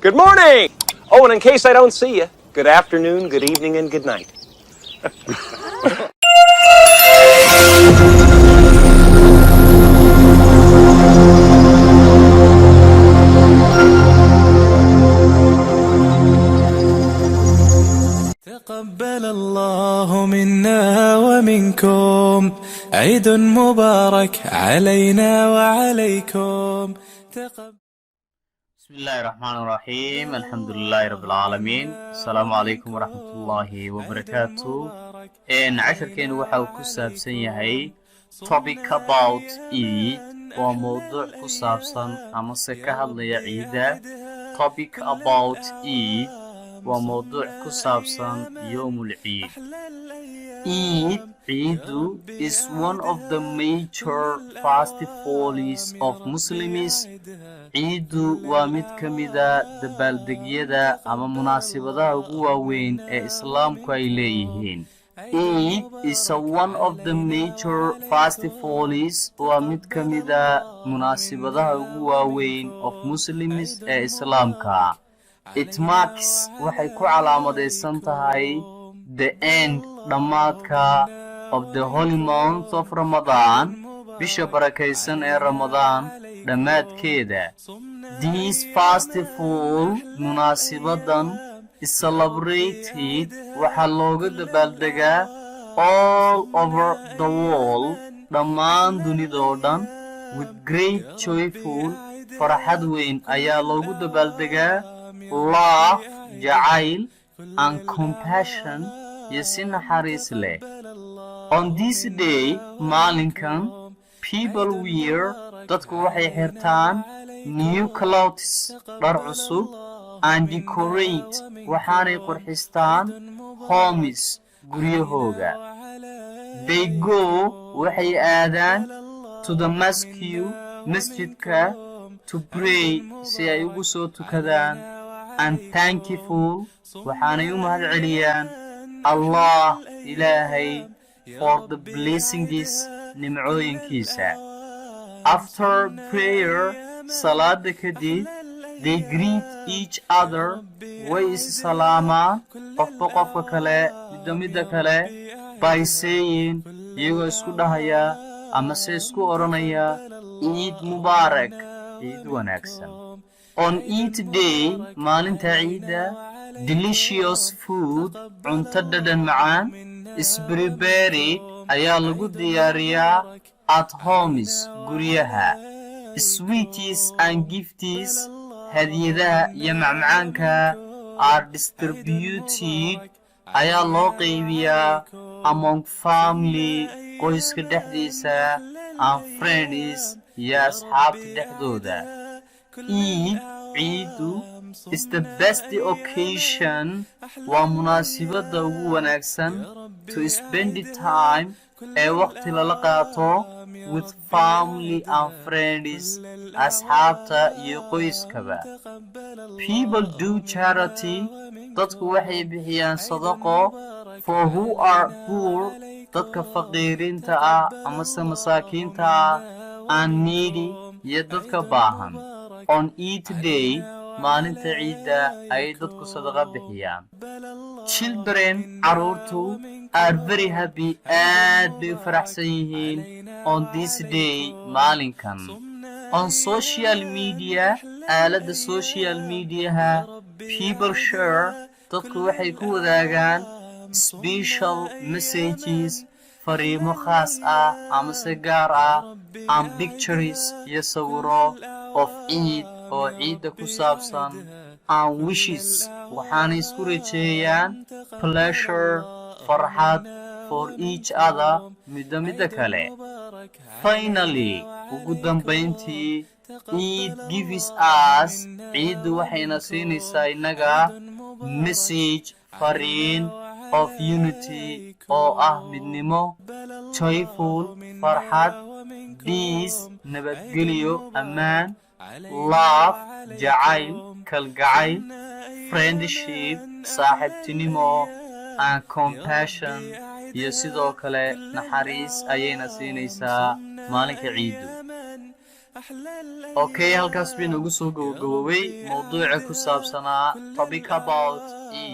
Good morning! Oh, and in case I don't see you, good afternoon, good evening, and good night. تقبل الله منا ومنكم عيد مبارك علينا وعليكم بسم الله الرحمن الرحيم الحمد لله رب العالمين السلام عليكم ورحمة الله وبركاته عشركين waxaa ku saabsan yahay topic about Eid waa mowduuc ku saabsan ama se ka hadlaya ciida topic about Eid waa mowduuc ku saabsan yawmul Eid Eidu is one of the major festivals of Muslims. Eidu waa mid ka mida dabaaldegyada ama munaasabadaha ugu waaweyn ee Islaamku ay leeyihiin. Eid is one of the major festivals waa mid ka mida munaasabadaha ugu waaweyn of Muslims ee Islaamka. It marks waxay ku calaamadeysan tahay the end dhamaadka of the holy month of Ramadan bisha barakaysan ee Ramadan dhamaadkeeda. This festival munaasibadan is celebrated waxaa looga dabaaldegaa all over the world dhammaan dunida oo dhan with great joyful farxad weyn ayaa loogu dabaaldegaa love jacayl and compassion iyo si naxariis leh. On this day maalinkan people wear dadku waxay xirtaan new clothes dhar cusub and decorate waxaanay qurxistaan homes guryahooga. They go waxay aadaan to the mosque masjidka to pray si ay ugu soo tukadaan and thankful waxaanay u mahad celiyaan Allah Ilaahay for the blessings nimcooyinkiisa. After prayer salaada kadib they greet each other way is salaamaan qofka kale midda kale by saying iyagoo isku dhahaya ama se isku oranaya Eid Mubarak Eid wanaagsan. On Eid day maalinta ciida delicious food cunto dhadhan macaan is prepared ayaa lagu diyaariyaa at homes guryaha. Sweeties and gifts hadiyadaha iyo macmacaanka are distributed ayaa loo qaybiyaa among family qoyska dhexdiisa and friends iyo asxaabta dhexdooda. Eidu is the best occasion waa munaasibada ugu wanaagsan to spend time ee waqti lala qaato with family and friends asxaabta iyo qoyskaba. People do charity dadku waxay bixiyaan sadaqo for who are poor dadka faqiirinta ah ama se masaakiinta ah and needy iyo dadka baahan. On Eid day maalinta ciida ay dadku sadaqa bixiyaan. Children caruurtu are very happy aad bay u faraxsan yihiin on this day maalinkan. On social media aalada social mediaha people share dadku waxay ku wadaagaan special messages fariimo khaas ah ama se gaar ah and pictures iyo sawiro of Eid oo ciida ku saabsan and wishes waxaana isku rajeeyaan pleasure farxad for each other midda kale. Finally ugu dambeyntii Eid gives us ciidu waxayna siinaysaa inaga message fariin of unity oo ah midnimo joyful farxad peace nabadgelyo ammaan love jacayl kalgacayl friendship saaxiibtinimo and compassion iyo sidoo kale naxariis ayayna siinaysaa maalinka ciidu. Okay, halkaas baynu ugu soo gabagaboway mawduuca ku saabsanaa topic about E.